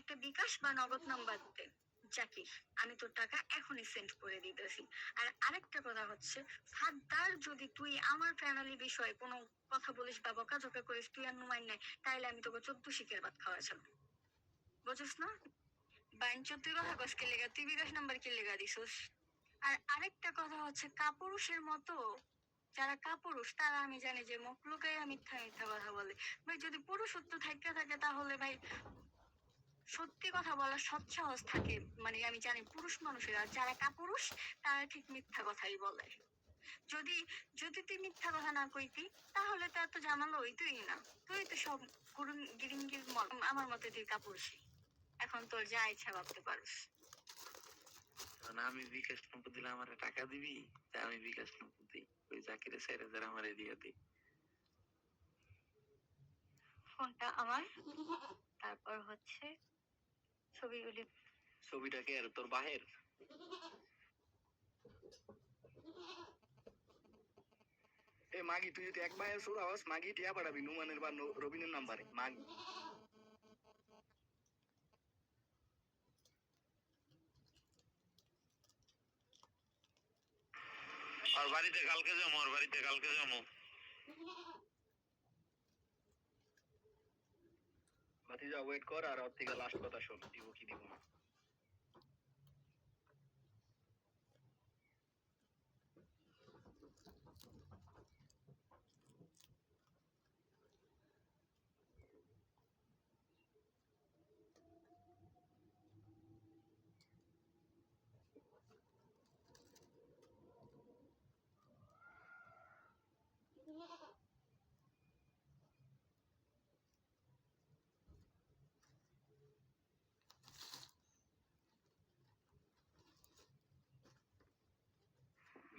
একটা বিকাশ বা নগদ নাম্বার দে জাকির, আমি তোর টাকা এখনই সেন্ড করে দিতেছি। আর আরেকটা কথা হচ্ছে, ফাদ্দার যদি তুই আমার ফ্যামিলি বিষয়ে কোনো কথা বলিস বা বকাঝকা করিস, তুই আর নুমাইন নাই, তাইলে আমি তোকে 14 শিখের ভাত খাওয়া ছাড়ব, বুঝিস না? বাইঞ্চ তুই কথা কস কে লেগা, তুই বিকাশ নাম্বার কি লেগা দিছস? আর আরেকটা কথা হচ্ছে, কাপুরুষের মতো যারা কাপুরুষ তারা আমি জানি যে মুখ লুকাইয়া মিথ্যা মিথ্যা কথা বলে। ভাই যদি পুরুষত্ব থাকতে থাকে তাহলে ভাই সত্যি কথা বলার সৎ সাহস থাকে। মানে আমি জানি পুরুষ মানুষেরা যারা কাপুরুষ তারা ঠিক মিথ্যা কথাই বলে। যদি যদি তুই মিথ্যা কথা না কইতি তাহলে তো এত জানালো হইতই না। তুই তো সব গুরুন গিরিঙ্গির আমার মতে তুই কাপুরুষই। এখন তোর যা ইচ্ছা ভাবতে পারিস। না আমি বিকাশ নম্বর দিলে আমার টাকা দিবি, তা আমি বিকাশ নম্বর দিই, ওই জাকিরের স্যার আমার দিয়ে দিই। ফোনটা আমার, তারপর হচ্ছে ছবিগুলি। ছবিটাকে আর তোর বাহের এ মাগি, তুই যদি এক মায়ের শুরু আওয়াজ মাগি টিয়া পাঠাবি নুমানের বা রবিনের নাম্বারে মাগি। আর বাড়িতে কালকে যাবো, আর বাড়িতে কালকে যাবো। ভাতিজা ওয়েট কর, আর ওর থেকে লাস্ট কথা শোন, দিব কি দিব না।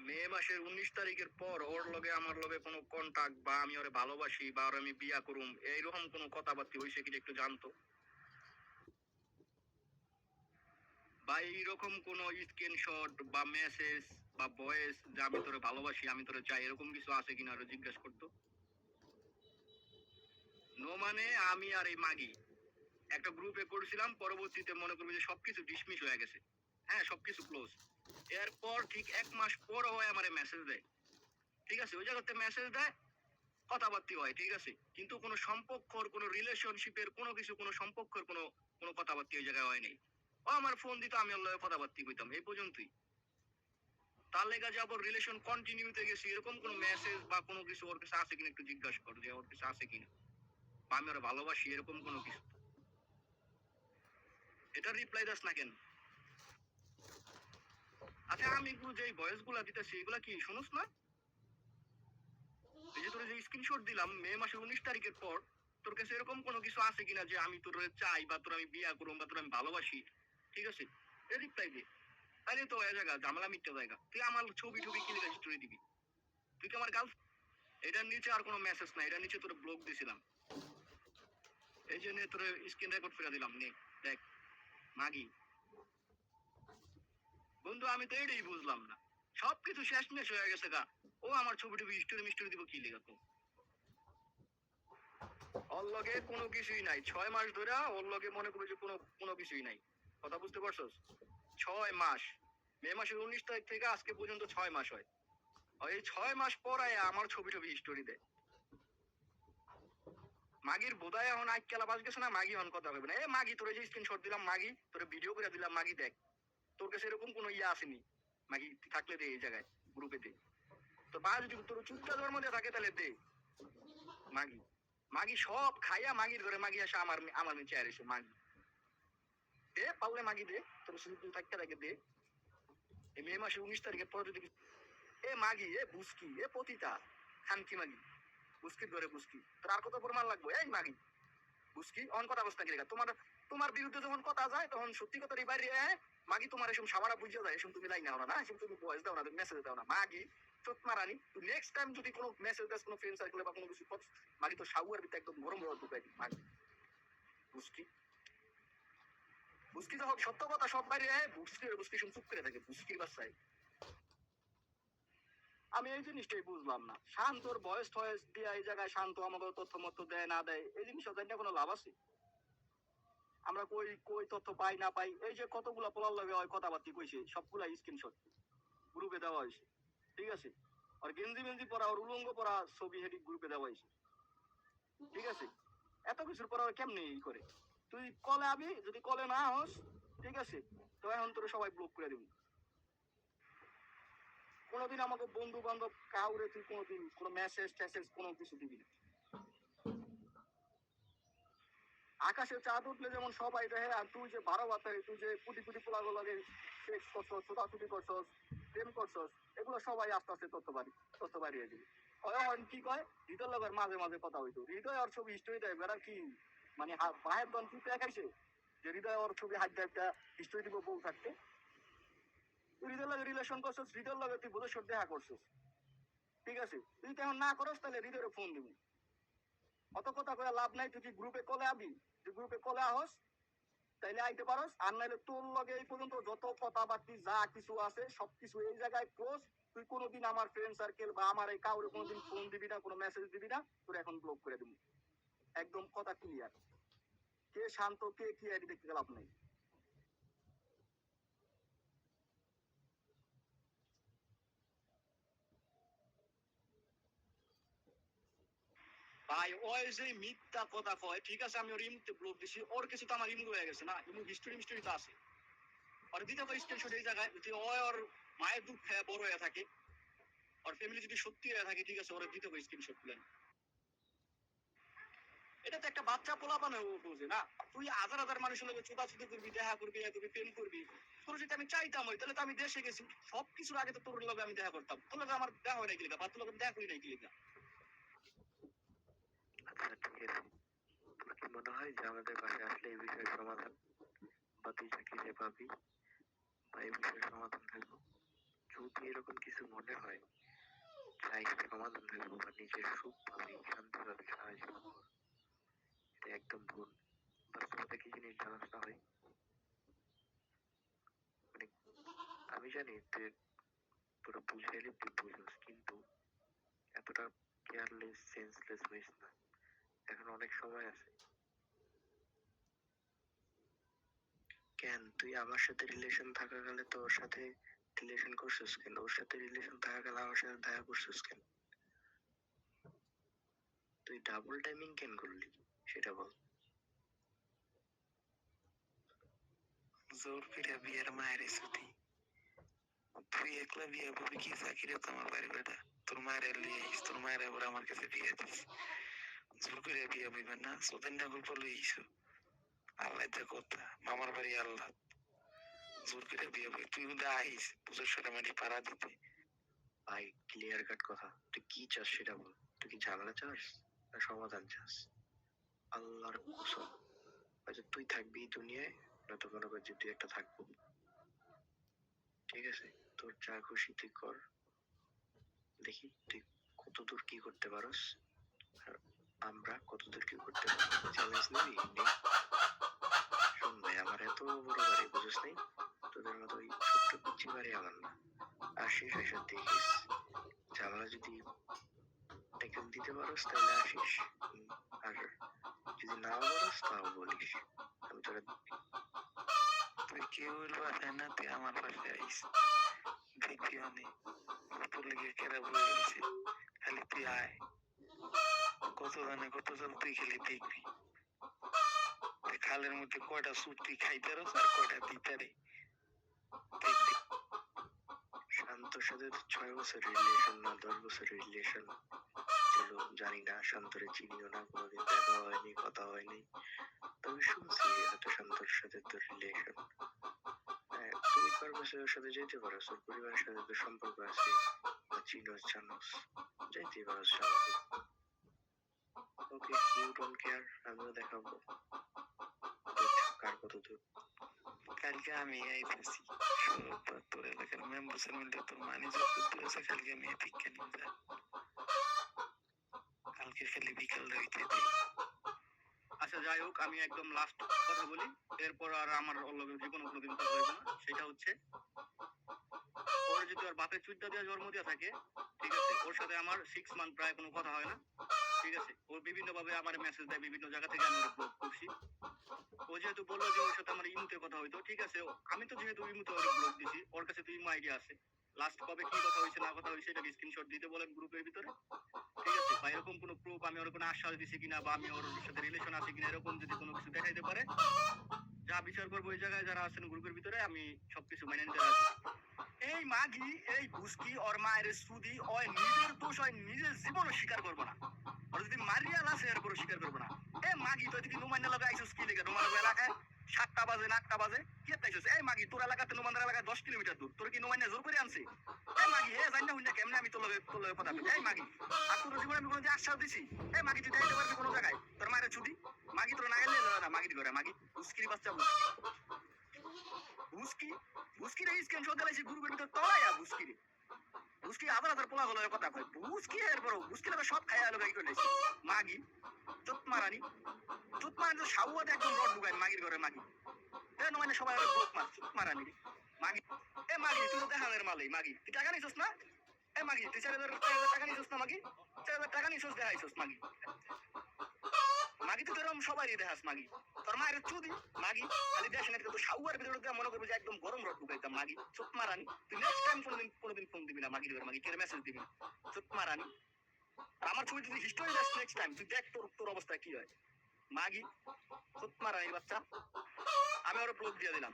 মে মাসের 19 তারিখের পর ওর লগে আমার লগে কোনো কন্টাক্ট বা আমি ওরে ভালোবাসি বা ওর আমি বিয়া করুম এইরকম কোনো কথাবার্তা হয়েছে কি একটু জানতো, বা এইরকম কোনো স্ক্রিনশট বা মেসেজ বা ভয়েস যে আমি তোরে ভালোবাসি আমি তোরে চাই এরকম কিছু আছে কিনা আরো জিজ্ঞেস করতো। নো মানে আমি আর এই মাগি একটা গ্রুপে করেছিলাম, পরবর্তীতে মনে করবি যে সবকিছু ডিসমিস হয়ে গেছে, হ্যাঁ সবকিছু ক্লোজ। এরপর ঠিক 1 মাস পর হয় আমার মেসেজ দেয়, ঠিক আছে, ওই জায়গাতে মেসেজ দেয়, কথাবার্তা হয়, ঠিক আছে, কিন্তু কোনো সম্পর্কর কোনো রিলেশনশিপের কোনো কিছু কোনো সম্পর্কের কোনো কোনো কথাবার্তা ওই জায়গায় হয়নি। ও আমার ফোন দিত, আমি ওর লগে কথাবার্তা কইতাম, এই পর্যন্তই। তার লেগে যে আবার রিলেশন কন্টিনিউতে গেছি এরকম কোনো মেসেজ বা কোনো কিছু ওর কাছে আছে কিনা একটু জিজ্ঞাসা করো, যে ওর কাছে আছে কিনা, বা আমি ওরা ভালোবাসি এরকম কোনো কিছু। এটা রিপ্লাই দাস না কেন? আচ্ছা আমি যে ভয়েস গুলা দিতেছি এগুলা কি শুনুস না? এই যে তোর যে স্ক্রিনশট দিলাম মে মাসের 19 তারিখের পর, তোর কাছে এরকম কোনো কিছু আছে কিনা যে আমি তোর চাই বা তোর আমি বিয়া করুম বা তোর আমি ভালোবাসি, ঠিক আছে, রিপ্লাই দে। তাহলে তো ওই জায়গা ঝামেলা মিটতে জায়গা, তুই আমার ছবি টবি কি লিখে স্টোরি দিবি? তুই কি আমার গার্লফ্রেন্ড? এটার নিচে আর কোনো মেসেজ নাই, এটার নিচে তোর ব্লক দিছিলাম, এই জন্য তোর স্ক্রিন রেকর্ড করে দিলাম, নে দেখ মাগি। বন্ধু আমি তো এটাই বুঝলাম না, সবকিছু শেষ মেশ হয়ে গেছে গা, ও আমার ছবি টবি স্টোরি মিস্টোরি দিব কি লিখা তো? ওর লগে কোনো কিছুই নাই, 6 মাস ধরে ওর লগে মনে করবে যে কোনো কোনো কিছুই নাই, কথা বুঝতে পারছস? 6 মাস, মে মাসের 19 তারিখ থেকে আজকে পর্যন্ত 6 মাস হয়, আর এই 6 মাস পর আমার ছবি টবি স্টোরি দেয়। মাগির বোধায় এখন আজ কেলা বাজ গেছে না, মাগি এখন কথা হবে না, এ মাগি তোরে যে স্ক্রিনশট দিলাম মাগি, তোরে ভিডিও করে দিলাম মাগি দেখ, তোর কাছে এরকম কোনো ইয়ে আসেনি মাগি, থাকলে দে এই জায়গায় গ্রুপে দে, তো বা যদি তোর চুপটা ধর্ম দিয়ে থাকে তাহলে দে মাগি। মাগি সব খাইয়া মাগির ঘরে মাগি আসে আমার আমার চেয়ার এসে মাগি দে, পারলে মাগি দে, তোর তুই থাকতে থাকে দে। এই মে মাসের 19 তারিখের পর যদি এ মাগি এ বুসকি এ পতিতা খানকি মাগি, বুসকির ঘরে বুসকি, তোর আর কত প্রমাণ লাগবে এই মাগি বুসকি অন কথা বস্তা কি রেখা তোমার, তোমার বিরুদ্ধে যখন কথা যায় তখন সত্যি কথা বাইরে মাগি তোমার এসব সাবারা বুঝিয়ে যায়, এসব তুমি লাইন নাও না, এসব তুমি ভয়েস দাও না, তুমি মেসেজ দাও না মাগি, চোখ মারানি তুই নেক্সট টাইম যদি কোনো মেসেজ দাস কোনো ফ্রেন্ড সার্কেলে বা কোনো কিছু মাগি তো সাগুয়ার ভিতরে একদম গরম গরম ঢুকাই দিই মাগি বুসকি। বুসকি যখন সত্য কথা সব বাইরে বুসকি বুসকি শুন চুপ করে থাকে বুসকির বাচ্চায়। আমি এই জিনিসটাই বুঝলাম না, শান্তর ভয়েস টয়েস দিয়ে এই জায়গায় শান্ত আমাকে তথ্য মত দেয় না দেয়, এই জিনিসটা জানি কোনো লাভ আছে? আমরা কই কই তথ্য পাই না পাই, এই যে কতগুলা পোলার লগে ওই কথাবার্তা কইছে সবগুলা স্ক্রিনশট গ্রুপে দেওয়া হয়েছে, ঠিক আছে? আর গেঞ্জি মেঞ্জি পরা আর উলঙ্গ পরা ছবি হেডি গ্রুপে দেওয়া হয়েছে, ঠিক আছে? এত কিছুর পর আর কেমনে ই করে? তুই কলে আবি, যদি কলে না হস, ঠিক আছে, তো এখন তোর সবাই ব্লক করে দিবি। কোনোদিন আমাকে বন্ধু বান্ধব কাউরে তুই কোনোদিন কোনো মেসেজ ট্যাসেজ কোনো কিছু দিবি না। আকাশে চাঁদ উঠলে যেমন সবাই দেখে, আর তুই যে 12 বাতারে তুই যে কোটি কোটি পোলাগুলো লাগে সেক্স করছস, ছোটাছুটি করছস, প্রেম করছস, এগুলো সবাই আস্তে আস্তে তথ্য বাড়িয়ে দিবি। হয়ন কি কয়, হৃদয় লগের মাঝে মাঝে কথা হইতো, হৃদয় ওর ছবি হিস্টোরি দেয় বেড়া কি মানে বাহের দন কি দেখাইছে যে হৃদয় ওর ছবি হাত দেয় একটা হিস্টোরি দিব বউ থাকতে। তুই হৃদয় লগে রিলেশন করছস, হৃদয় লগে তুই বোধেশ্বর দেখা করছস, ঠিক আছে? তুই তো এখন না করস, তাহলে হৃদয়ের ফোন দিবি। অত কথা কয়ে লাভ নাই, তুই কি গ্রুপে কলে আবি? তুই গ্রুপে কলে আহস তাইলে আইতে পারস, আর নাইলে তোর লগে এই পর্যন্ত যত কথাবার্তি যা কিছু আছে সবকিছু এই জায়গায় ক্লোজ। তুই কোনোদিন আমার ফ্রেন্ড সার্কেল বা আমার এই কাউরে কোনোদিন ফোন দিবি না, কোনো মেসেজ দিবি না, তোর এখন ব্লক করে দিবি। একদম কথা ক্লিয়ার। কে শান্ত কে কি আইডি দেখতে লাভ নেই। ভাই ওই যে মিথ্যা কথা কয়, ঠিক আছে, আমি ওর ইমুতে ব্লক দিছি, ওর কিছু তো আমার ইমু হয়ে গেছে না, ইমু হিস্টোরি মিস্টোরি তো আছে। আর দিতে হবে স্ক্রিনশট এই জায়গায়, যদি ওর মায়ের দুঃখ বড় হয়ে থাকে, আর ফ্যামিলি যদি সত্যি হয়ে থাকে, ঠিক আছে, ওরা দিতে হবে স্ক্রিনশট প্ল্যান। এটা তো একটা বাচ্চা পোলা বানায়, ও বোঝে না। তুই হাজার হাজার মানুষের লোক ছোটাছুটি করবি, দেখা করবি, প্রেম করবি। তোর যদি আমি চাইতাম ওই, তাহলে তো আমি দেশে গেছি, সবকিছুর আগে তো তোর লগে আমি দেখা করতাম। তোর লগে আমার দেখা হয় নাই কিলিকা, বা তোর লগে দেখা করি নাই কিলিকা। আচ্ছা ঠিক আছে, তোর কি মনে হয় যে আমাদের পাশে আসলে এই বিষয়ের সমাধান বা তুই চাকরিতে পাবি বা এই বিষয়ের সমাধান থাকবো? যদি এরকম কিছু মনে হয় লাইফে সমাধান থাকবো বা নিজের সুখ পাবি, শান্তি পাবি সারা জীবন ভর, এটা একদম ভুল। বাস্তবতা কি জিনিস জানাস না হয়? মানে আমি জানি তুই তোরা বুঝাইলে তুই বুঝোস, কিন্তু এতটা কেয়ারলেস সেন্সলেস হইস না, এখন অনেক সময় আছে। কেন তুই আমার সাথে রিলেশন থাকাকালে তো ওর সাথে রিলেশন করছিস কেন? ওর সাথে রিলেশন থাকাকালে আমার সাথে দেখা করছিস কেন? তুই ডাবল টাইমিং কেন করলি সেটা বল। জোর করে বিয়ের মায়ের ছুটি, তুই একলা বিয়ে করবি কি? চাকরি তো আমার বাড়ি বেটা, তোর মায়ের লিয়ে আইস, তোর মায়ের আবার আমার কাছে বিয়ে দিস, জোর করে বিয়ে বইবেন না? সোদেন ডাবল বলে ইসো আল্লাহ যা কথা, মামার বাড়ি আল্লাহ, জোর করে বিয়ে বই। তুই কিন্তু আইস পুজোর সাথে মাটি পাড়া দিতে। ভাই ক্লিয়ার কাট কথা, তুই কি চাস সেটা বল। তুই কি ঝামেলা চাস না সমাধান চাস? আল্লাহর কসম, হয়তো তুই থাকবি দুনিয়ায়, নয়তো মনে কর যে তুই একটা থাকবো, ঠিক আছে? তোর যা খুশি তুই কর, দেখি তুই কতদূর কি করতে পারস, আর আমরা কতদূর কি করতে পারি। চ্যালেঞ্জ নিবি নে। শোন ভাই, আমার এত বড় বাড়ি বুঝিস নাই, তোদের মতো ওই ছোট্ট পিচ্ছি বাড়ি আমার না। আসিস এসে দেখিস, ঝামেলা যদি ট্যাকেল দিতে পারস তাহলে আসিস, আর যদি না পারস তাও বলিস, আমি তোরা। তুই কেউ বাসায় না, তুই আমার পাশে আইস, দেখবি অনেক তোর লেগে কেরা বলে গেছে, খালি তুই আয়, কত জানে কত চাল তুই খালি দেখবি। খালের মধ্যে কয়টা সুট তুই খাইতে রস আর কয়টা দিতে রে, দেখবি। শান্তর সাথে 6 বছর রিলেশন না 10 বছর রিলেশন ছিল, জানি না, শান্তরে চিনিও না, কোনোদিন দেখা হয়নি, কথা হয়নি, তবে শুনছি হয়তো শান্তর সাথে তোর রিলেশন। হ্যাঁ, তুই পারপাসে ওর সাথে যেতে পারো, ওর পরিবারের সাথে তোর সম্পর্ক আছে বা চিনোস জানোস, যাইতে পারো স্বাভাবিক। ওকে, ইউ ডোন্ট কেয়ার, আমিও দেখাবো কার কত দূর। কালকে আমি আইতেছি, তোর এলাকার মেম্বারসের মিলে তোর মানি যত আছে, কালকে আমি ঠিক নিয়ে যা, কালকে খালি বিকাল হইতে দিই। আচ্ছা যাই হোক, আমি একদম লাস্ট কথা বলি, এরপর আর আমার ওর লগে জীবনে কোনোদিন কথা হইব না। সেটা হচ্ছে, ওর যদি ওর বাপের চুইটা দিয়ে জন্ম দিয়ে থাকে, ঠিক আছে, ওর সাথে আমার 6 মান্থ প্রায় কোনো কথা হয় না। ঠিক আছে, ও বিভিন্ন ভাবে আমার মেসেজ দেয়, বিভিন্ন জায়গা থেকে আমি ওকে ব্লক করছি। ও যেহেতু বললো যে ওর সাথে আমার ইমুতে কথা হইতো, ঠিক আছে, আমি তো যেহেতু ইমুতে ওর ব্লক দিছি, ওর কাছে তো ইমো আইডি আছে। লাস্ট কবে কি কথা হয়েছে না কথা হয়েছে এটাকে স্ক্রিনশট দিতে বলেন গ্রুপের ভিতরে। ঠিক আছে, বা এরকম কোনো প্রুফ আমি ওর কোনো আশ্বাস দিছি কিনা বা আমি ওর সাথে রিলেশন আছে কিনা এরকম যদি কোনো কিছু দেখাইতে পারে, যা বিচার করবো ওই জায়গায় যারা আছেন গ্রুপের ভিতরে, আমি সবকিছু মেনে নিতে রাজি। এই মাগি, এই ঘুষকি ওর মায়ের সুদি, ওই নিজের দোষ হয় নিজের জীবনও স্বীকার করবো না। আর যদি মারিয়া লাসে এরপরও স্বীকার করবো না। এ মাগি তুই কি নুমাইনা লগে আইসুস কি লেগে? নুমান এলাকায় 7টা বাজে না 8টা বাজে কি আইসুস? এই মাগি তোর এলাকাতে নুমানদার এলাকায় 10 কিলোমিটার দূর, তোর কি নুমাইনা জোর করে আনছে? এই মাগি এ জানি না হুইনা কেমনে আমি তোর লগে কথা বলি। এই মাগি আর তোর জীবনে আমি কোনো আশ্বাস দিছি? এই মাগি তুই যাইতে পারবি কোনো জায়গায়? তোর মায়ের ছুটি মাগি তোর না গেলে না মাগি করে মাগি উস্কিরি বাচ্চা বুস্কি বুস্কি রে স্ক্রিনশট দিলাইছি গ্রুপের ভিতর তলায়া বুস্কি রে বুস্কি আবার পোলা হলো কথা কয় বুস্কি এর বড় বুস্কি তো সব খাইয়া লোক আই কইলাইছি মাগি চুতমারানি চুতমারানি তো সাউয়াতে একদম রড ঢুকাই মাগির ঘরে মাগি এ নয় সবাই বুক মার চুতমারানি মাগি এ মাগি তুই তো দেখানের মালই মাগি তুই টাকা নিছিস না এ মাগি তুই 4,000 টাকা নিছিস না মাগি 4,000 টাকা নিছিস দেখাইছিস মাগি মাগি তো এরকম সবারই দেখাস মাগি তোর মায়ের চুদি মাগি খালি দেশ না তো সাউয়ার ভিতরে মনে করবি যে একদম গরম রড ঢুকাইতাম মাগি চুপ মারানি তুই নেক্সট টাইম কোনোদিন ফোন দিবি না মাগি দিবি মাগি কে মেসেজ দিবি চুপ মারানি আমার ছবি যদি হিস্টোরি দেখ নেক্সট টাইম তুই দেখ তোর অবস্থা কি হয় মাগি চুপ মারানি বাচ্চা আমি ওর ব্লক দিয়ে দিলাম